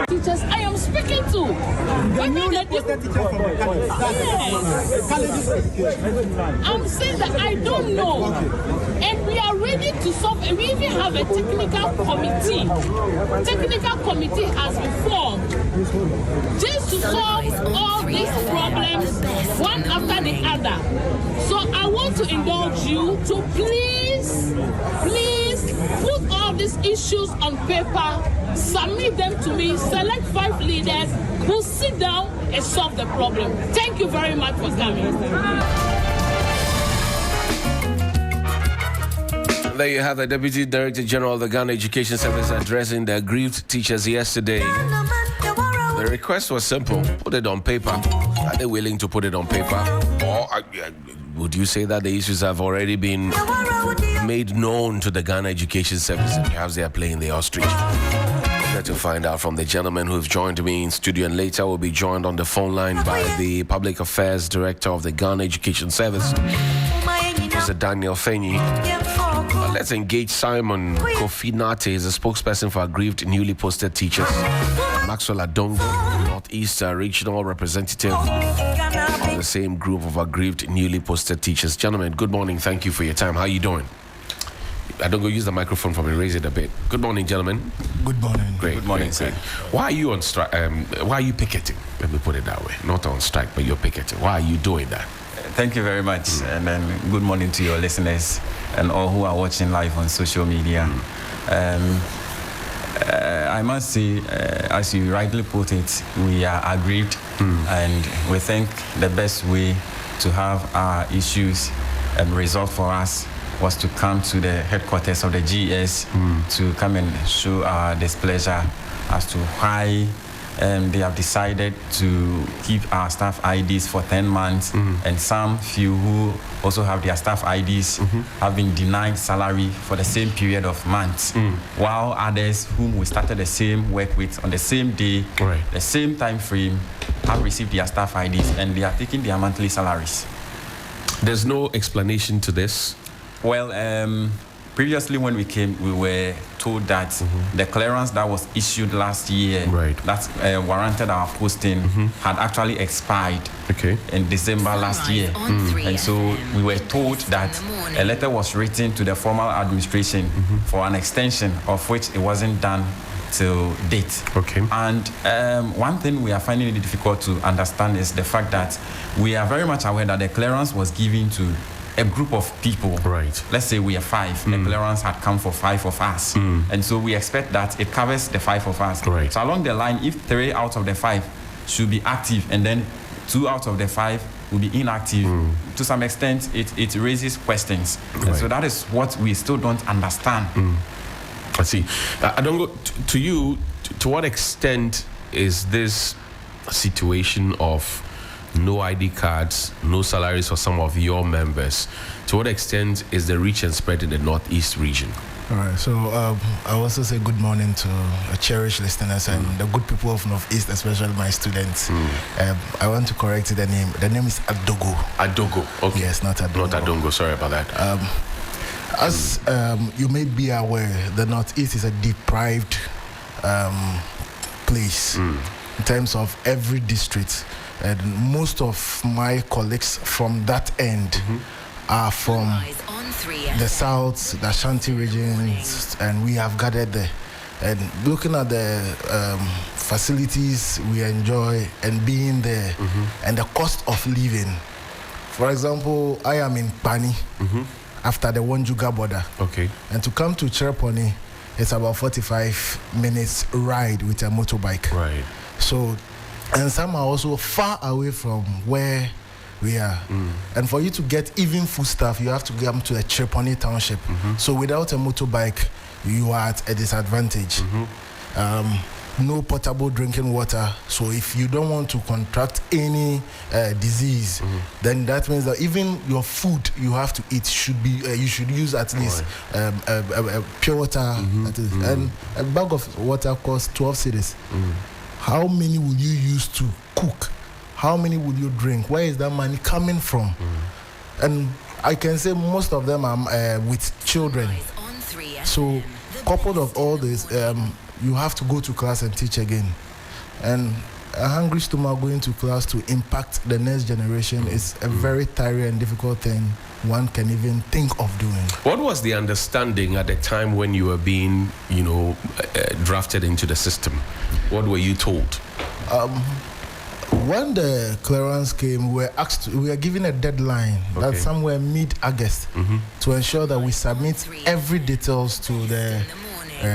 Teachers I am speaking to. I'm saying that I don't know. And we are ready to solve. We even have a technical committee. Technical committee has been formed just to solve all these problems one after the other. So I want to indulge you to please put all these issues on paper, submit them to me, select 5 leaders who sit down and solve the problem. Thank you very much for coming. There you have the Deputy Director General of the Ghana Education Service addressing the aggrieved teachers yesterday. The request was simple: put it on paper. Are they willing to put it on paper? Or would you say that the issues have already been made known to the Ghana Education Service and perhaps they are playing the ostrich? Let to find out from the gentlemen who have joined me in studio, and later will be joined on the phone line by the Public Affairs Director of the Ghana Education Service, Mr. Daniel Fenyi. Let's engage Simon Kofi Nate, is a spokesperson for aggrieved newly posted teachers. Maxwell Adongo, Northeast Regional Representative of the same group of aggrieved newly posted teachers. Gentlemen, good morning. Thank you for your time. How are you doing? Adongo, use the microphone for me. Raise it a bit. Good morning, gentlemen. Good morning. Great. Good morning, sir. Why are you on strike? Why are you picketing? Let me put it that way. Not on strike, but you're picketing. Why are you doing that? Thank you very much, and then good morning to your listeners and all who are watching live on social media. I must say, as you rightly put it, we are aggrieved, and we think the best way to have our issues resolved for us was to come to the headquarters of the GS to come and show our displeasure as to why they have decided to keep our staff IDs for 10 months, and some few who also have their staff IDs have been denied salary for the same period of months, while others whom we started the same work with on the same day, the same time frame, have received their staff IDs and they are taking their monthly salaries. There's no explanation to this? Well, previously when we came, we were told that the clearance that was issued last year, that warranted our posting, had actually expired in December last year. And so we were told that a letter was written to the formal administration for an extension, of which it wasn't done till date. And one thing we are finding it difficult to understand is the fact that we are very much aware that the clearance was given to a group of people. Let's say we are 5. The clearance had come for 5 of us. And so we expect that it covers the 5 of us. So along the line, if 3 out of the 5 should be active and then 2 out of the 5 will be inactive, to some extent, it raises questions. And so that is what we still don't understand. I see. I don't go to you. To what extent is this a situation of no ID cards, no salaries for some of your members? To what extent is the reach and spread in the Northeast region? All right, so I also say good morning to cherished listeners and the good people of Northeast, especially my students. I want to correct the name. The name is Adogo. Adogo, okay. Yes, not Adongo. Not Adongo, sorry about that. As you may be aware, the Northeast is a deprived place in terms of every district. And most of my colleagues from that end are from the South, the Ashanti regions, and we have gathered there. And looking at the facilities we enjoy and being there, and the cost of living. For example, I am in Pani after the Wanjuga border. Okay. And to come to Chereponi, it's about 45 minutes ride with a motorbike. Right. So, and some are also far away from where we are. And for you to get even food stuff, you have to come to the Chereponi township. So without a motorbike, you are at a disadvantage. No potable drinking water. So if you don't want to contract any disease, then that means that even your food you have to eat should be you should use at least pure water. And a bag of water costs 12 cedis. How many will you use to cook? How many will you drink? Where is that money coming from? And I can say most of them are with children. So coupled of all this, you have to go to class and teach again. And a hungry stomach going to class to impact the next generation is a very tiring and difficult thing one can even think of doing. What was the understanding at the time when you were being, drafted into the system? What were you told? When the clearance came, we were given a deadline that's somewhere mid-August to ensure that we submit every details to the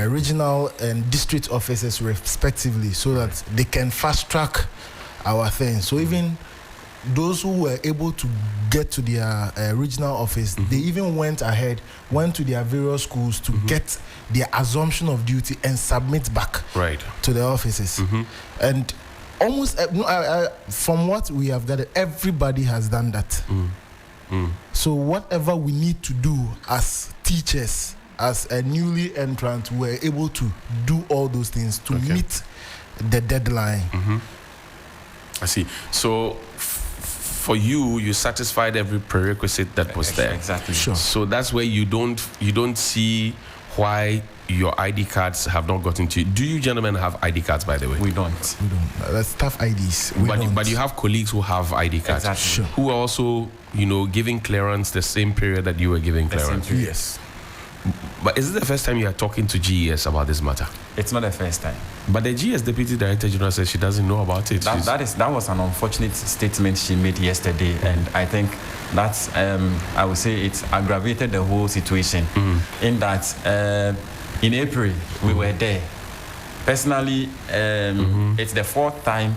regional and district offices respectively, so that they can fast track our things. So even those who were able to get to their regional office, they even went to their various schools to get their assumption of duty and submit back to the offices. And almost from what we have gathered, everybody has done that. So whatever we need to do as teachers, as a newly entrant, we're able to do all those things to meet the deadline. I see. So for you satisfied every prerequisite that was there. Exactly. Sure. So that's where you don't see why your ID cards have not gotten to you. Do you gentlemen have ID cards, by the way? We don't. That's tough IDs. But you have colleagues who have ID cards. Exactly. Sure. Who are also, giving clearance the same period that you were giving clearance. Yes. But is it the first time you are talking to GES about this matter? It's not the first time. But the GES Deputy Director General says she doesn't know about it. That was an unfortunate statement she made yesterday, and I think that's I would say it's aggravated the whole situation. In that in April we were there. Personally, it's the fourth time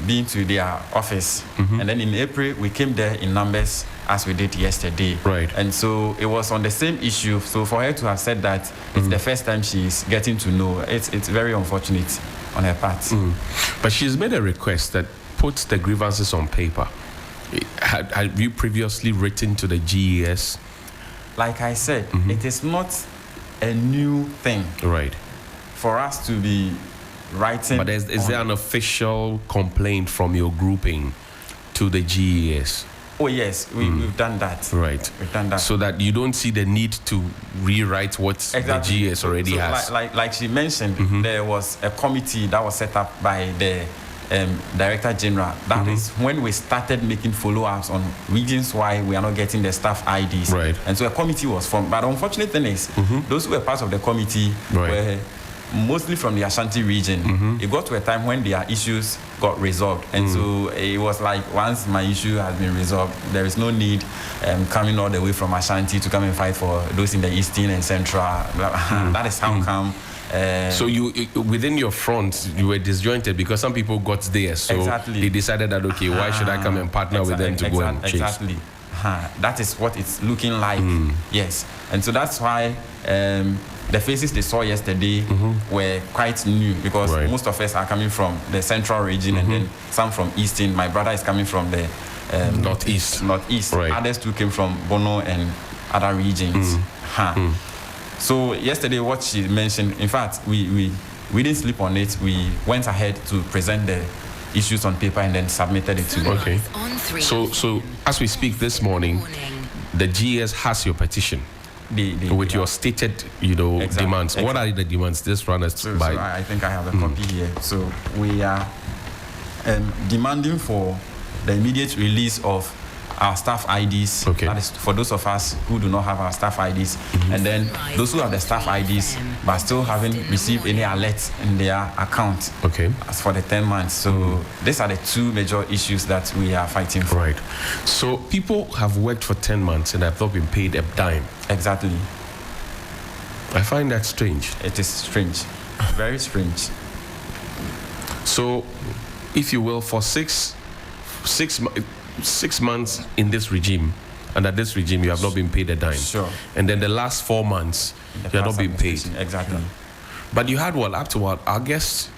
being to their office, and then in April we came there in numbers as we did yesterday. Right. And so it was on the same issue. So for her to have said that it's the first time she's getting to know, it's very unfortunate on her part. But she's made a request that puts the grievances on paper. Have you previously written to the GES? Like I said, it is not a new thing. Right. For us to be writing. But is there an official complaint from your grouping to the GES? Oh yes, we've done that. Right. We've done that. So that you don't see the need to rewrite what the GES already has. Like she mentioned, there was a committee that was set up by the Director General. That is when we started making follow-ups on reasons why we are not getting the staff IDs. Right. And so a committee was formed. But the unfortunate thing is, those who were part of the committee were mostly from the Ashanti region. It got to a time when their issues got resolved, and so it was like, once my issue has been resolved, there is no need coming all the way from Ashanti to come and fight for those in the eastern and central. That is how come. So you within your front, you were disjointed because some people got there, so they decided that, okay, why should I come and partner with them to go and change? Exactly. That is what it's looking like. Yes. And so that's why the faces they saw yesterday were quite new, because most of us are coming from the central region and then some from eastern. My brother is coming from the northeast. Right. Others too came from Bono and other regions. So yesterday what she mentioned, in fact, we didn't sleep on it. We went ahead to present the issues on paper and then submitted it to them. Okay. So as we speak this morning, the GS has your petition. With your stated, demands. Exactly. What are the demands? This run us by. So I think I have a copy here. So we are demanding for the immediate release of our staff IDs. Okay. That is for those of us who do not have our staff IDs. And then those who have the staff IDs but still haven't received any alerts in their account. Okay. As for the 10 months. So these are the two major issues that we are fighting for. Right. So people have worked for 10 months and have not been paid a dime. Exactly. I find that strange. It is strange. Very strange. So, if you will, for six months in this regime, under this regime, you have not been paid a dime. Sure. And then the last 4 months, you have not been paid. Exactly. But you had up to August,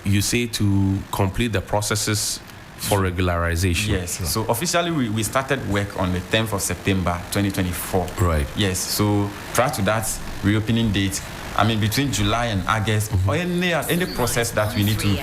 you say, to complete the processes for regularization. Yes. So officially, we started work on the 10th of September, 2024. Right. Yes. So prior to that reopening date, between July and August, or any process that we need to,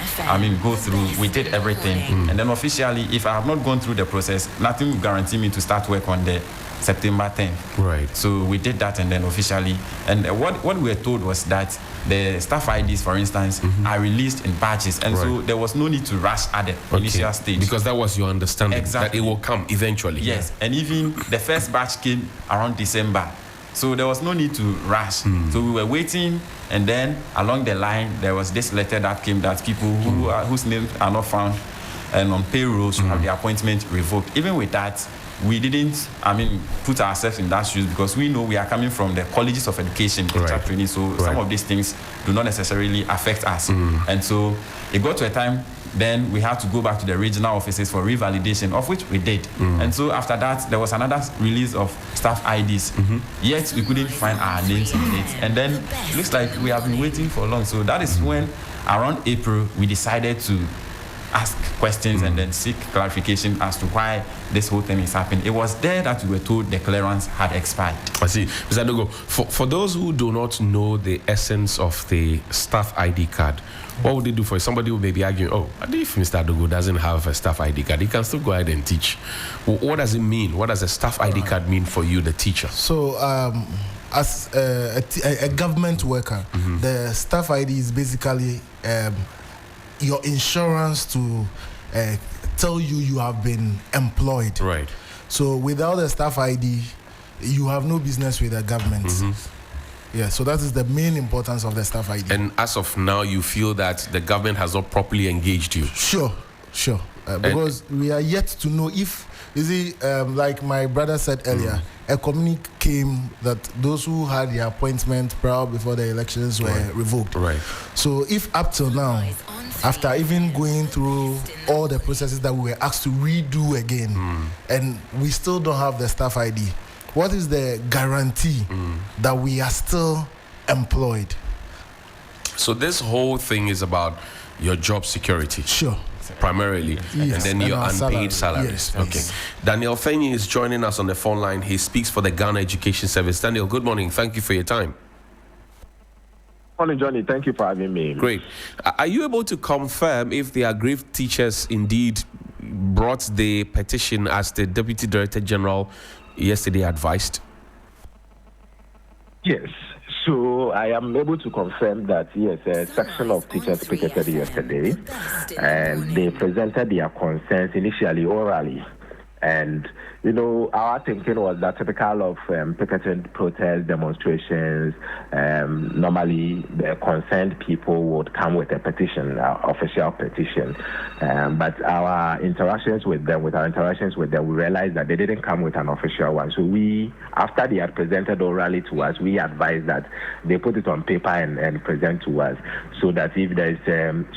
go through, we did everything. And then officially, if I have not gone through the process, nothing will guarantee me to start work on the September 10th. Right. So we did that, and then officially, and what we were told was that the staff IDs, for instance, are released in batches, and so there was no need to rush at the initial stage. Because that was your understanding, exactly, that it will come eventually. Yes, and even the first batch came around December. So there was no need to rush. So we were waiting, and then along the line, there was this letter that came that people whose names are not found and on payroll should have their appointment revoked. Even with that, we didn't, put ourselves in that shoes, because we know we are coming from the colleges of education, teacher training, so some of these things do not necessarily affect us. And so it got to a time, then we had to go back to the regional offices for revalidation, of which we did. And so after that, there was another release of staff IDs. Yet we couldn't find our names in it. And then it looks like we have been waiting for long. So that is when, around April, we decided to ask questions and then seek clarification as to why this whole thing is happening. It was there that we were told the clearance had expired. I see. Mr. Adogo, for those who do not know the essence of the staff ID card, what would they do for somebody who may be arguing, if Mr. Adogo doesn't have a staff ID card, he can still go ahead and teach? What does it mean? What does a staff ID card mean for you, the teacher? So, as a government worker, the staff ID is basically your insurance to tell you have been employed. Right. So without a staff ID, you have no business with the government. Yeah, so that is the main importance of the staff ID. And as of now, you feel that the government has not properly engaged you? Sure. Because we are yet to know if, like my brother said earlier, a communique came that those who had their appointment prior before the elections were revoked. Right. So if up till now, after even going through all the processes that we were asked to redo again, and we still don't have the staff ID, what is the guarantee that we are still employed? So this whole thing is about your job security. Sure. Primarily, and then your unpaid salaries. Yes, okay. Daniel Fenyi is joining us on the phone line. He speaks for the Ghana Education Service. Daniel, good morning. Thank you for your time. Morning, Johnny. Thank you for having me. Great. Are you able to confirm if the aggrieved teachers indeed brought the petition as the Deputy Director General yesterday advised? Yes. So I am able to confirm that, yes, a section of teachers picketed yesterday, and they presented their concerns initially orally. And, our thinking was that typical of picketing protest demonstrations, normally the concerned people would come with a petition, official petition. But our interactions with them, we realized that they didn't come with an official one. So after they had presented orally to us, we advised that they put it on paper and present to us, so that if there's,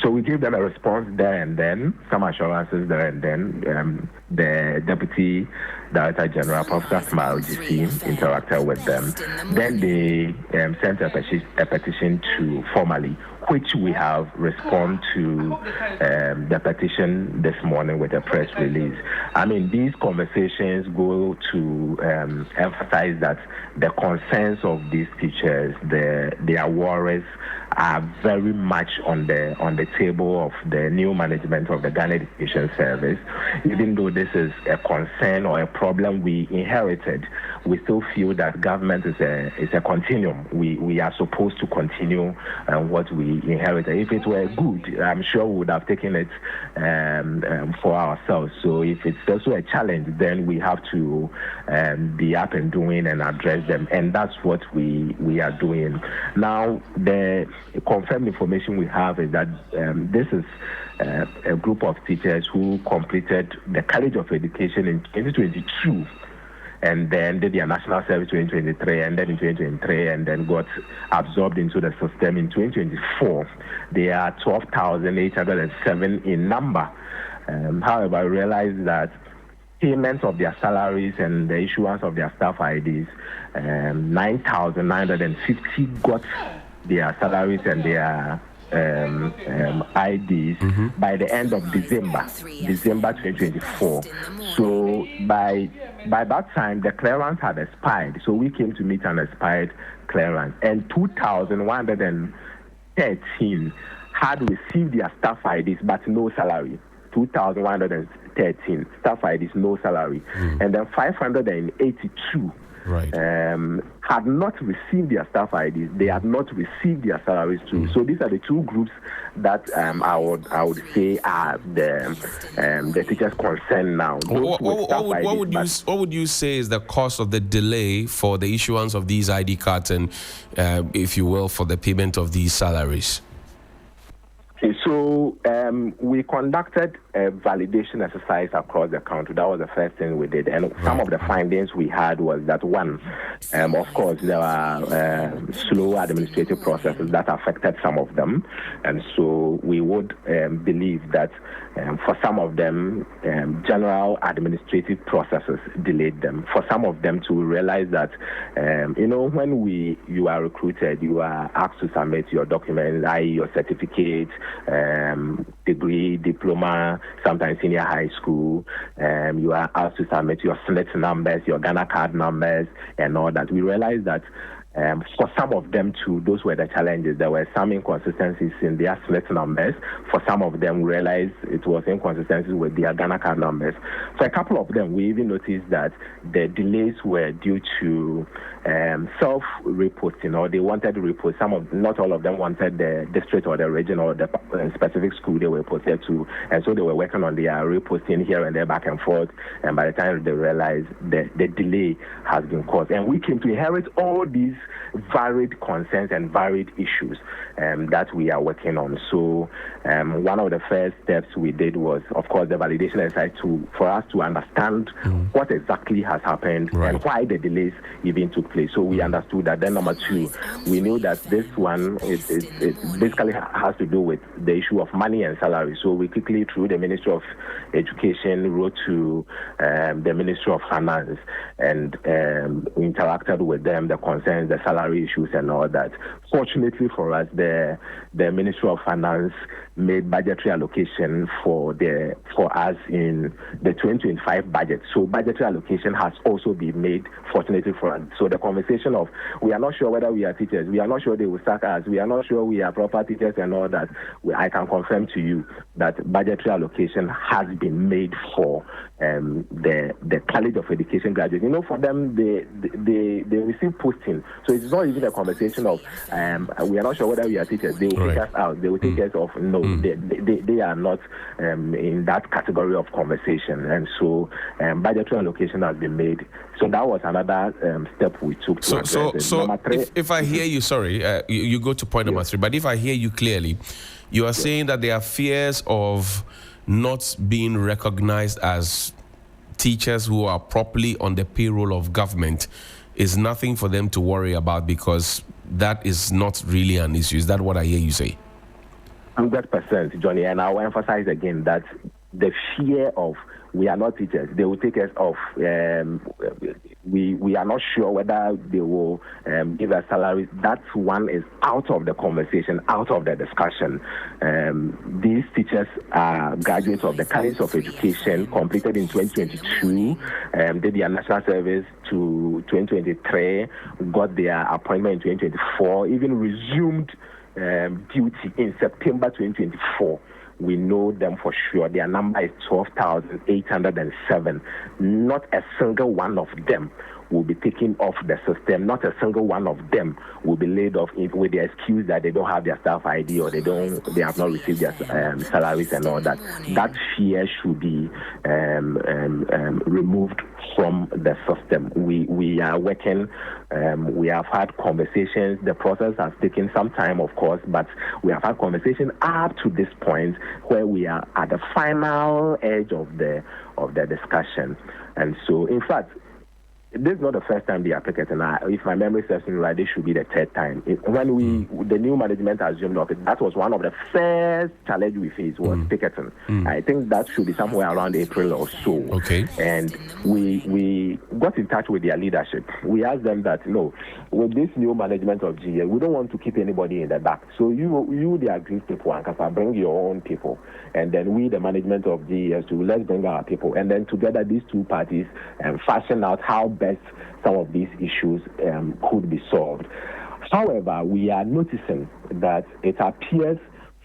so we gave them a response there and then, some assurances there and then. The Deputy Director General, Professor Smile GC, interacted with them. Then they sent a petition to formally, which we have responded to the petition this morning with a press release. These conversations go to emphasize that the concerns of these teachers, their worries are very much on the table of the new management of the Ghana Education Service. Even though this is a concern or a problem we inherited, we still feel that government is a continuum. We are supposed to continue what we inherited. If it were good, I'm sure we would have taken it for ourselves. So if it's also a challenge, then we have to be up and doing and address them, and that's what we are doing. Now, the confirmed information we have is that this is a group of teachers who completed the College of Education in 2022 and then did their national service 2023 and then in 2023 and then got absorbed into the system in 2024. They are 12,807 in number. However, I realized that payment of their salaries and the issuance of their staff IDs, 9,950 got their salaries and their IDs by the end of December 2024. So by that time, the clearance had expired. So we came to meet an expired clearance, and 2,113 had received their staff IDs but no salary. 2,113 staff IDs, no salary, and then 582. Right. Had not received their staff IDs. They had not received their salaries too. So these are the two groups that I would say are the teachers' concern now. What would you say is the cause of the delay for the issuance of these ID cards and, if you will, for the payment of these salaries? So we conducted a validation exercise across the country. That was the first thing we did. And some of the findings we had was that, one, of course, there are slow administrative processes that affected some of them. And so we would believe that for some of them, general administrative processes delayed them. For some of them to realize that, when you are recruited, you are asked to submit your documents, i.e. your certificate, degree, diploma, sometimes senior high school. You are asked to submit your SNIT numbers, your Ghana card numbers, and all that. We realized that for some of them too, those were the challenges. There were some inconsistencies in their SNIT numbers. For some of them, we realized it was inconsistencies with their Ghana card numbers. For a couple of them, we even noticed that the delays were due to self-reporting, or they wanted to report. Not all of them wanted the district or the region or the specific school they were posted to, and so they were working on their reposting here and there, back and forth. And by the time they realized the delay has been caused, and we came to inherit all these varied concerns and varied issues that we are working on. So one of the first steps we did was, of course, the validation exercise for us to understand what exactly has happened and why the delays even took place. So we understood that. Then number two, we knew that this one it basically has to do with the issue of money and salary. So we quickly, through the Ministry of Education, wrote to the Ministry of Finance and interacted with them, the concerns, the salary issues and all that. Fortunately for us, the Ministry of Finance made budgetary allocation for us in the 2025 budget. So budgetary allocation has also been made, fortunately for us. So the conversation of, we are not sure whether we are teachers, we are not sure they will sack us, we are not sure we are proper teachers and all that, I can confirm to you that budgetary allocation has been made for the College of Education graduates. For them, they receive posting. So it's not even a conversation of, we are not sure whether we are teachers. They will take us out. They will take us off. No, they are not in that category of conversation. And so budgetary allocation has been made. So that was another step we took to address it. If I hear you, sorry, you go to point number 3, but if I hear you clearly, you are saying that there are fears of not being recognized as teachers who are properly on the payroll of government is nothing for them to worry about, because that is not really an issue. Is that what I hear you say? 100%, Johnny. And I'll emphasize again that the fear of we are not teachers, they will take us off. We are not sure whether they will give us salaries. That one is out of the conversation, out of the discussion. These teachers are graduates of the College of Education, completed in 2022, did their national service to 2023, got their appointment in 2024, even resumed duty in September 2024. We know them for sure. Their number is 12,807. Not a single one of them will be taken off the system. Not a single one of them will be laid off with the excuse that they don't have their staff ID or they have not received their salaries and all that. That fear should be removed from the system. We are working. We have had conversations. The process has taken some time, of course, but we have had conversations up to this point where we are at the final edge of the discussion. And so, in fact, this is not the first time they are picketing. If my memory serves me right, this should be the third time. When the new management assumed office, that was one of the first challenges we faced was picketing. I think that should be somewhere around April or so. Okay. And we got in touch with their leadership. We asked them that, no, with this new management of GS, we don't want to keep anybody in the back. So you the aggrieved people, and bring your own people. And then we, the management of GS, let's bring our people. And then together, these two parties fashion out how best some of these issues could be solved. However, we are noticing that it appears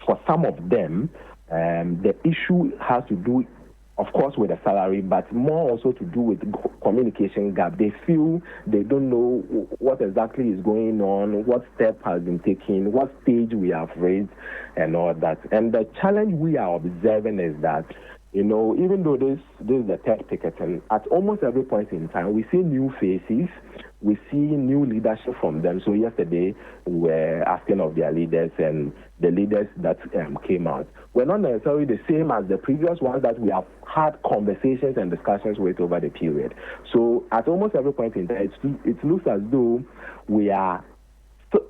for some of them the issue has to do, of course, with the salary, but more also to do with communication gap. They feel they don't know what exactly is going on, what step has been taken, what stage we have raised, and all that. And the challenge we are observing is that, even though this is the third picketing, at almost every point in time, we see new faces, we see new leadership from them. So yesterday, we were asking of their leaders, and the leaders that came out were not necessarily the same as the previous ones that we have had conversations and discussions with over the period. So at almost every point in time, it looks as though we are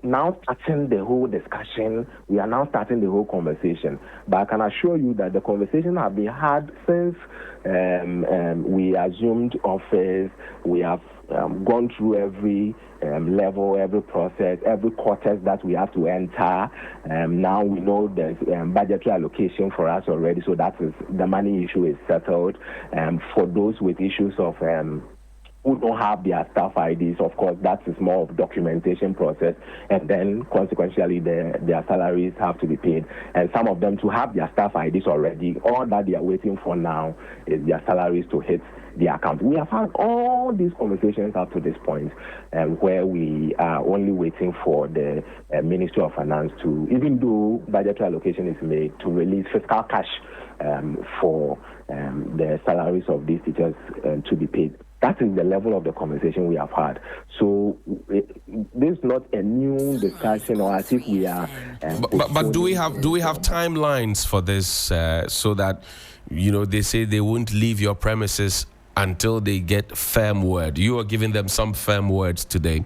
now starting the whole discussion. We are now starting the whole conversation. But I can assure you that the conversation have been had since we assumed office. We have gone through every level, every process, every quarters that we have to enter. Now we know there's budgetary allocation for us already, so that is the money issue is settled. For those with issues of who don't have their staff IDs, of course, that is more of documentation process, and then consequently their salaries have to be paid. And some of them to have their staff IDs already, all that they are waiting for now is their salaries to hit the account. We have had all these conversations up to this point, where we are only waiting for the Ministry of Finance to, even though budgetary allocation is made, to release fiscal cash for the salaries of these teachers to be paid. That is the level of the conversation we have had. So this is not a new discussion, or as if we are. But do we have timelines for this so that they say they won't leave your premises until they get firm word? You are giving them some firm words today,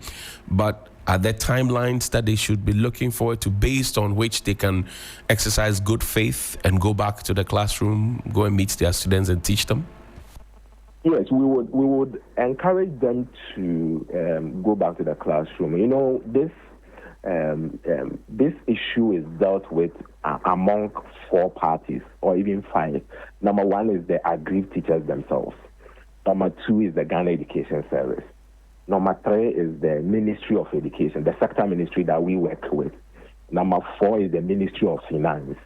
but are there timelines that they should be looking forward to, based on which they can exercise good faith and go back to the classroom, go and meet their students and teach them? Yes, we would encourage them to go back to the classroom. This issue is dealt with among four parties, or even five. Number one is the aggrieved teachers themselves. Number two is the Ghana Education Service. Number three is the Ministry of Education, the sector ministry that we work with. Number four is the Ministry of Finance.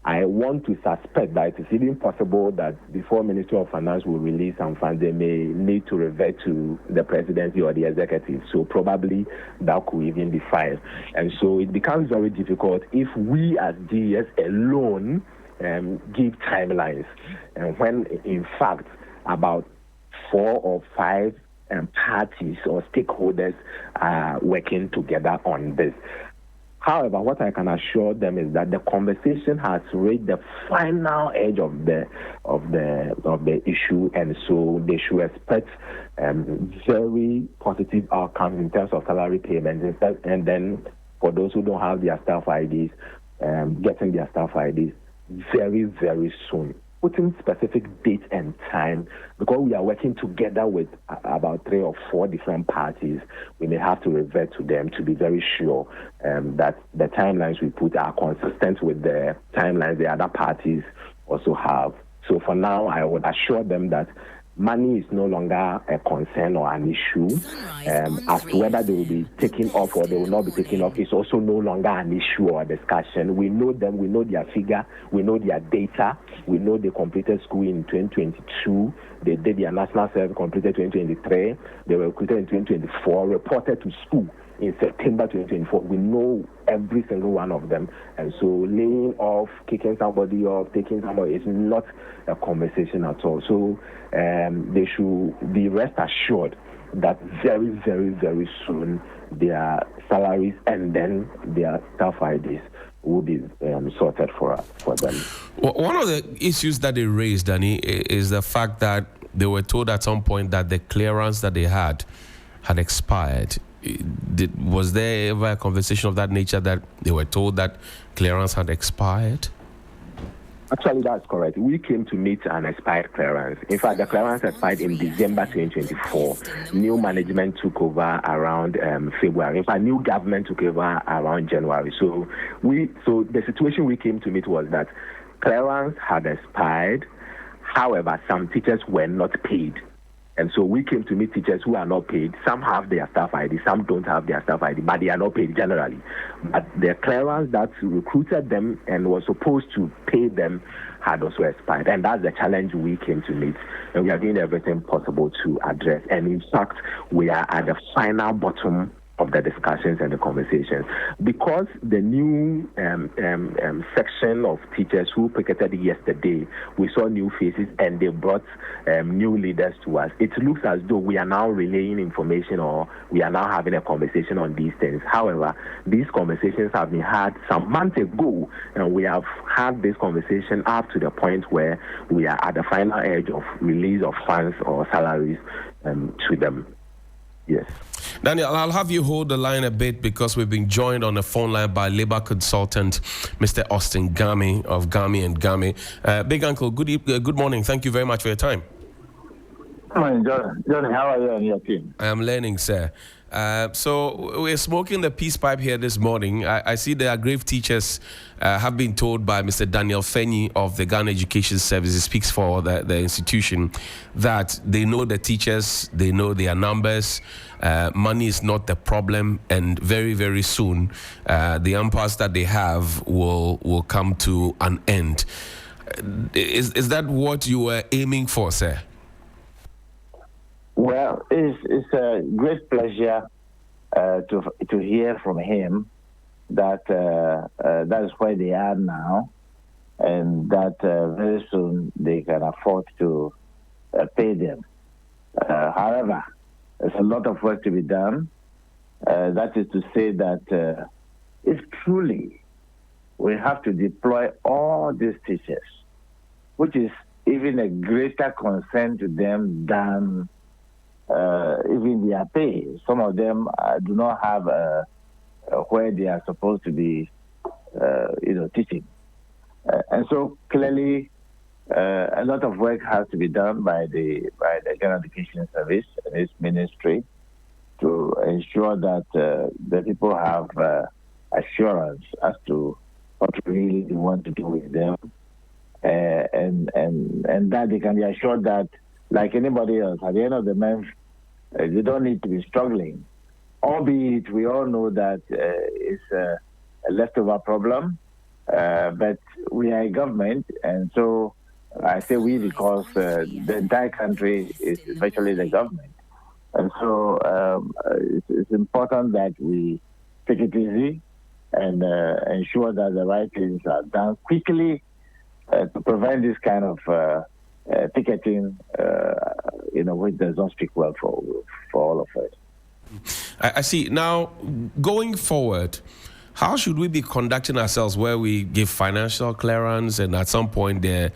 I want to suspect that it is even possible that before Ministry of Finance will release some funds, they may need to revert to the presidency or the executive. So probably that could even be filed. And so it becomes very difficult if we as GS alone give timelines. And when, in fact, about 4 or 5 parties or stakeholders are working together on this. However, what I can assure them is that the conversation has reached the final edge of the issue, and so they should expect very positive outcomes in terms of salary payments. And then for those who don't have their staff IDs, getting their staff IDs very, very soon. Putting specific date and time, because we are working together with about 3 or 4 different parties, we may have to revert to them to be very sure that the timelines we put are consistent with the timelines the other parties also have. So for now, I would assure them that money is no longer a concern or an issue. As to whether they will be taken off or they will not be taken off is also no longer an issue or a discussion. We know them, we know their figure, we know their data, we know they completed school in 2022, they did their national service, completed 2023, they were recruited in 2024, reported to school in September 2024. We know every single one of them. And so laying off, kicking somebody off, taking somebody is not a conversation at all. So they should be rest assured that very, very, very soon their salaries and then their staff IDs will be sorted for them. Well, one of the issues that they raised, Danny, is the fact that they were told at some point that the clearance that they had expired. Was there ever a conversation of that nature that they were told that clearance had expired? Actually, that's correct. We came to meet an expired clearance. In fact, the clearance expired in December 2024. New management took over around February. In fact, new government took over around January. So the situation we came to meet was that clearance had expired. However, some teachers were not paid. And so we came to meet teachers who are not paid. Some have their staff ID, some don't have their staff ID, but they are not paid generally. But the clearance that recruited them and was supposed to pay them had also expired. And that's the challenge we came to meet. And we are doing everything possible to address. And in fact, we are at the final bottom of the discussions and the conversations. Because the new section of teachers who picketed yesterday, we saw new faces and they brought new leaders to us. It looks as though we are now relaying information or we are now having a conversation on these things. However, these conversations have been had some months ago, and we have had this conversation up to the point where we are at the final edge of release of funds or salaries to them. Yes. Daniel, I'll have you hold the line a bit because we've been joined on the phone line by labor consultant Mr. Austin Gami of Gami and Gami. Big Uncle, good morning. Thank you very much for your time. Good morning, John. How are you and your team? I am learning, sir. So we're smoking the peace pipe here this morning. I see the aggrieved teachers have been told by Mr. Daniel Fenyi of the Ghana Education Service, he speaks for the institution, that they know the teachers, they know their numbers, money is not the problem, and very, very soon the impasse that they have will come to an end. Is that what you were aiming for, sir? Well, it's a great pleasure to hear from him that that is where they are now, and that very soon they can afford to pay them. However, there's a lot of work to be done. That is to say that if truly we have to deploy all these teachers, which is even a greater concern to them than even their pay. Some of them do not have where they are supposed to be, teaching. And so clearly, a lot of work has to be done by the Ghana Education Service and its ministry to ensure that the people have assurance as to what really they want to do with them, and that they can be assured that, like anybody else, at the end of the month, they don't need to be struggling. Albeit, we all know that it's a leftover problem, but we are a government, and so I say we because the entire country is virtually the government. And so it's important that we take it easy and ensure that the right things are done quickly to prevent this kind of picketing, which does not speak well for all of us. I see. Now, going forward, how should we be conducting ourselves where we give financial clearance and at some point the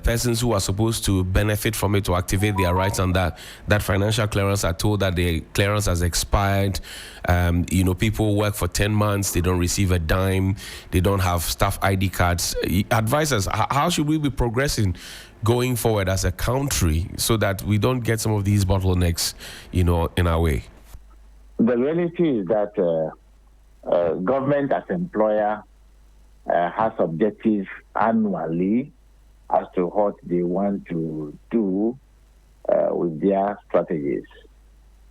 persons who are supposed to benefit from it to activate their rights on that financial clearance are told that the clearance has expired? People work for 10 months, they don't receive a dime, they don't have staff ID cards. Advise us, how should we be progressing going forward as a country so that we don't get some of these bottlenecks, in our way? The reality is that government as employer has objectives annually as to what they want to do with their strategies.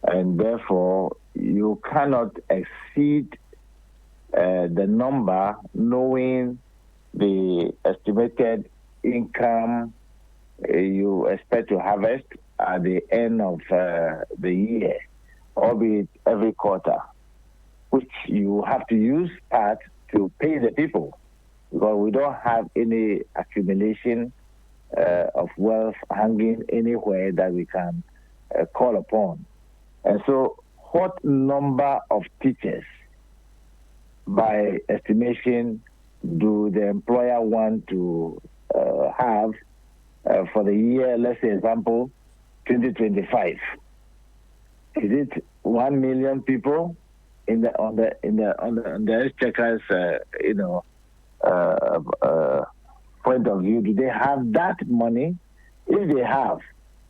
And therefore, you cannot exceed the number, knowing the estimated income you expect to harvest at the end of the year, albeit every quarter, which you have to use part to pay the people, because we don't have any accumulation of wealth hanging anywhere that we can call upon. And so, what number of teachers, by estimation, do the employer want to have for the year, let's say, example, 2025? Is it 1 million people on the exchequer's point of view? Do they have that money? If they have,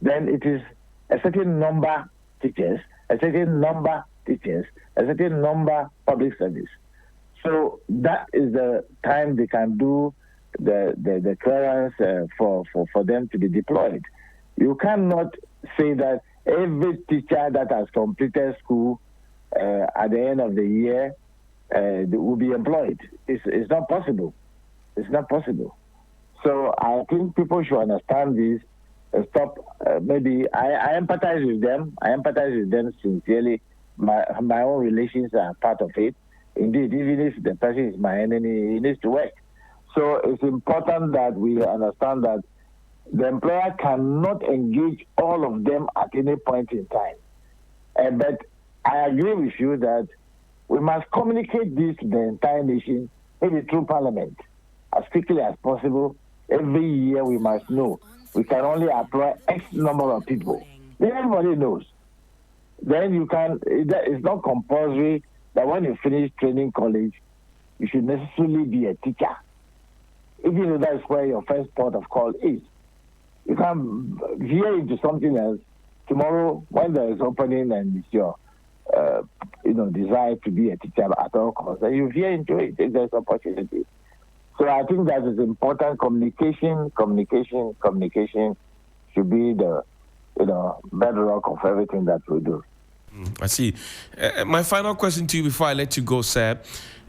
then it is a certain number teachers, a certain number teachers, a certain number public service. So that is the time they can do the clearance for them to be deployed. You cannot say that every teacher that has completed school at the end of the year will be employed. It's not possible. It's not possible. So I think people should understand this. Stop. Maybe I empathize with them. I empathize with them sincerely. My own relations are part of it. Indeed, even if the person is my enemy, he needs to work. So it's important that we understand that the employer cannot engage all of them at any point in time. But I agree with you that we must communicate this to the entire nation, maybe through Parliament, as quickly as possible. Every year we must know we can only employ X number of people. Then everybody knows. Then you can, it's not compulsory that when you finish training college, you should necessarily be a teacher, even though that's where your first port of call is. You can veer into something else tomorrow when there is opening and it's your desire to be a teacher at all costs, and you veer into it if there's opportunity. So I think that is important. Communication should be the bedrock of everything that we do. I see. My final question to you before I let you go, sir.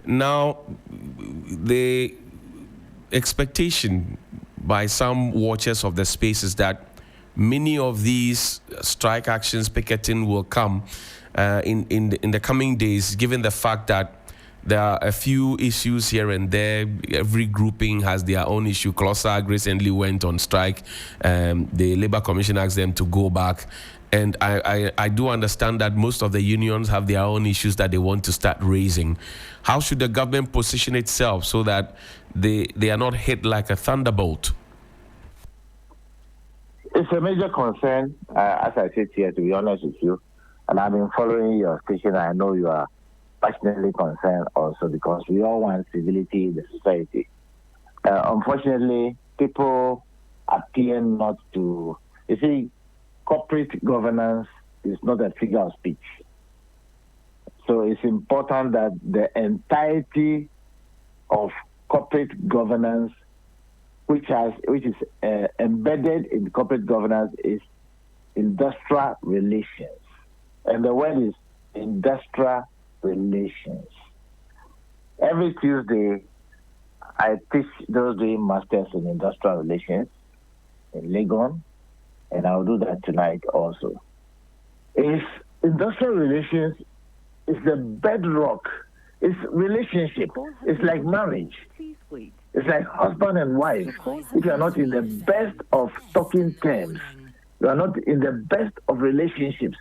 Now, the expectation by some watchers of the space is that many of these strike actions, picketing, will come in the coming days, given the fact that there are a few issues here and there. Every grouping has their own issue. CLOSAG recently went on strike. The Labour Commission asked them to go back. And I do understand that most of the unions have their own issues that they want to start raising. How should the government position itself so that they are not hit like a thunderbolt? It's a major concern, as I said here, to be honest with you. And I've been following your station. I know you are passionately concerned also, because we all want civility in the society. Unfortunately, people appear not to... You see, corporate governance is not a figure of speech. So it's important that the entirety of corporate governance, which is embedded in corporate governance, is industrial relations. And the word is industrial relations. Every Tuesday, I teach those doing masters in industrial relations in Legon, and I'll do that tonight also. If industrial relations is the bedrock, it's relationship. It's like marriage. It's like husband and wife. If you are not in the best of talking terms, you are not in the best of relationships,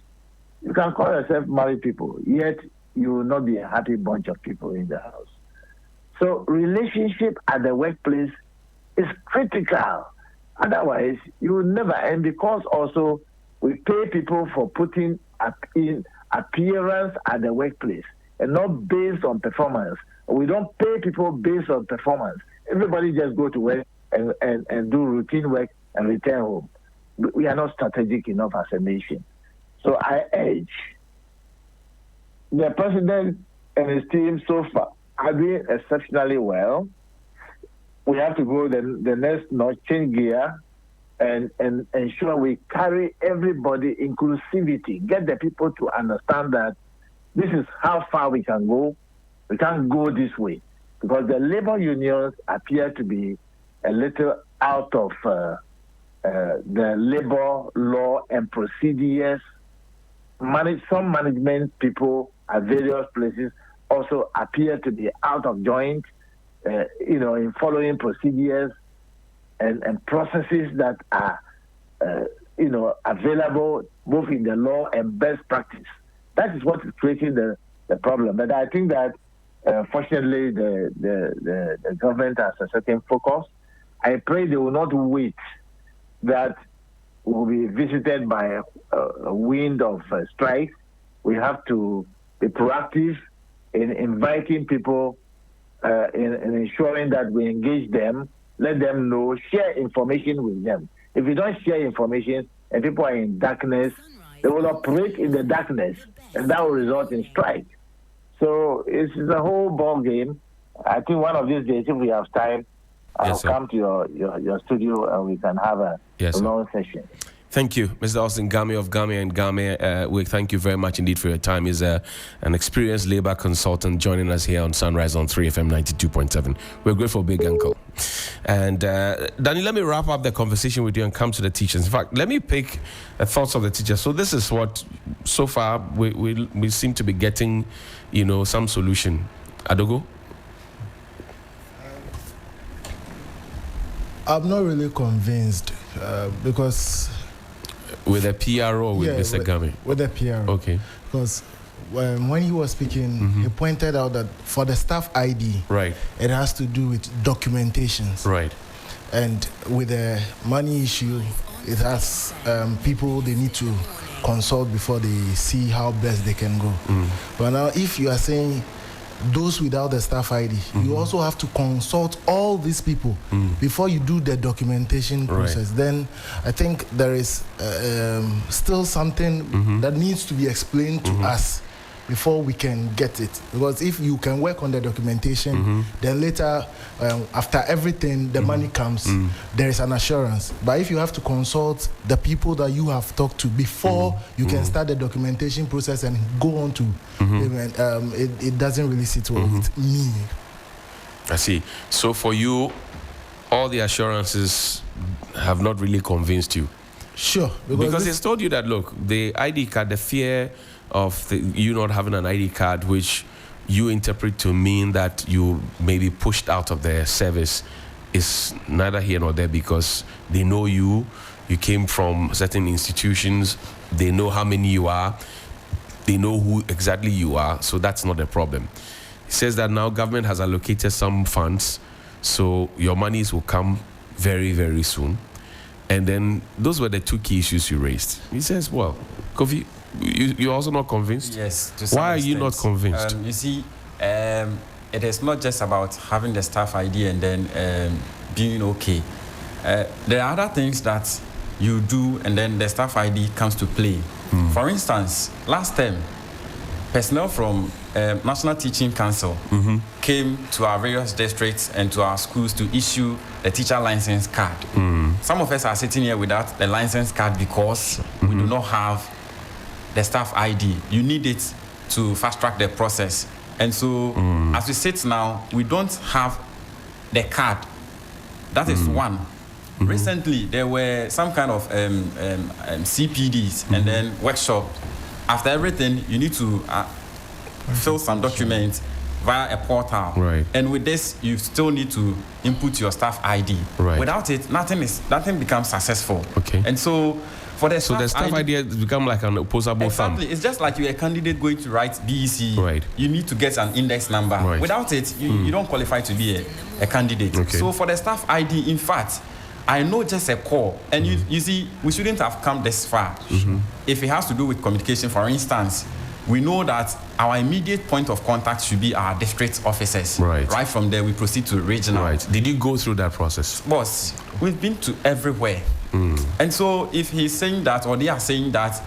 you can call yourself married people, yet you will not be a happy bunch of people in the house. So relationship at the workplace is critical. Otherwise, you will never. And because also we pay people for putting in appearance at the workplace and not based on performance. We don't pay people based on performance. Everybody just go to work and do routine work and return home. We are not strategic enough as a nation. So I urge the president and his team so far are doing exceptionally well. We have to go the next notch, change gear, and ensure we carry everybody, inclusivity, get the people to understand that this is how far we can go. We can't go this way because the labor unions appear to be a little out of the labor law and procedures. Some management people at various places also appear to be out of joint, in following procedures and processes that are, available both in the law and best practice. That is what is creating the problem. But I think that, fortunately, the government has a certain focus. I pray they will not wait that we'll be visited by a wind of strikes. We have to be proactive in inviting people, in ensuring that we engage them, let them know, share information with them. If we don't share information and people are in darkness, they will operate in the darkness, and that will result in strike. So it's a whole ball game. I think one of these days, if we have time, I'll come to your studio and we can have a long session. Thank you, Mr. Austin Gamey of Gamey and Gamey. We thank you very much indeed for your time. He's an experienced labor consultant joining us here on Sunrise on 3FM 92.7. We're grateful, Big Uncle. And Danny, let me wrap up the conversation with you and come to the teachers. In fact, let me pick the thoughts of the teachers. So this is what, so far, we seem to be getting, some solution. Adogo? I'm not really convinced because... With a PRO, with Mr. Gamey? With a PRO. Okay. Because when he was speaking, he pointed out that for the staff ID, right, it has to do with documentations. Right. And with the money issue, it has people they need to consult before they see how best they can go. But now, if you are saying those without the staff ID, you also have to consult all these people before you do the documentation process. Then I think there is still something that needs to be explained to us before we can get it. Because if you can work on the documentation, then later, after everything, the money comes, there is an assurance. But if you have to consult the people that you have talked to before you can start the documentation process and go on to payment, it doesn't really sit well with me. I see. So for you, all the assurances have not really convinced you? Sure. Because it's told you that, look, the ID card, the fear of you not having an ID card, which you interpret to mean that you may be pushed out of their service, is neither here nor there, because they know you came from certain institutions, they know how many you are, they know who exactly you are, so that's not a problem. He says that now government has allocated some funds, so your monies will come very, very soon. And then those were the two key issues you raised. He says, well, Kofi, you're also not convinced? Yes. To some Why extent. Are you not convinced? You see, it is not just about having the staff ID and then being okay. There are other things that you do and then the staff ID comes to play. For instance, last term, personnel from National Teaching Council came to our various districts and to our schools to issue the teacher license card. Some of us are sitting here without the license card because we do not have the staff ID. You need it to fast track the process. And so as we sit now, we don't have the card. That is one. Recently, there were some kind of CPDs and then workshop. After everything, you need to fill some documents via a portal. Right. And with this, you still need to input your staff ID. Right. Without it, nothing becomes successful. Okay. And so for the so the staff ID has become like an opposable thumb. Exactly. It's just like you're a candidate going to write BEC. Right. You need to get an index number. Right. Without it, you don't qualify to be a candidate. Okay. So for the staff ID, in fact, I know just a call. And you see, we shouldn't have come this far. If it has to do with communication, for instance, we know that our immediate point of contact should be our district officers. Right. Right from there, we proceed to regional. Right. Did you go through that process? Boss, we've been to everywhere. And so if he's saying that, or they are saying that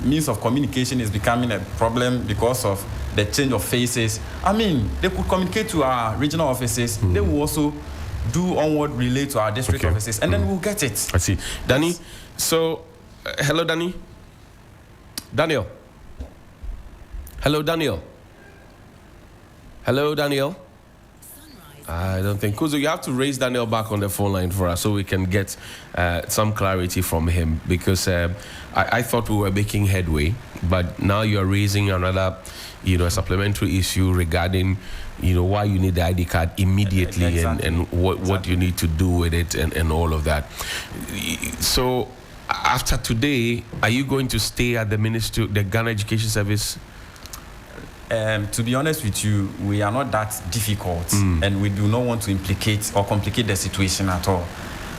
means of communication is becoming a problem because of the change of faces, I mean, they could communicate to our regional offices. They will also do onward relay to our district offices, and then we'll get it. I see. Danny, so, hello, Danny? Daniel? Hello, Daniel? Hello, Daniel? I don't think. Kuzu, you have to raise Daniel back on the phone line for us so we can get some clarity from him, because I thought we were making headway, but now you're raising another, supplementary issue regarding, why you need the ID card immediately. Exactly. and what you need to do with it and all of that. So after today, are you going to stay at the Ministry, the Ghana Education Service? To be honest with you, we are not that difficult, and we do not want to implicate or complicate the situation at all.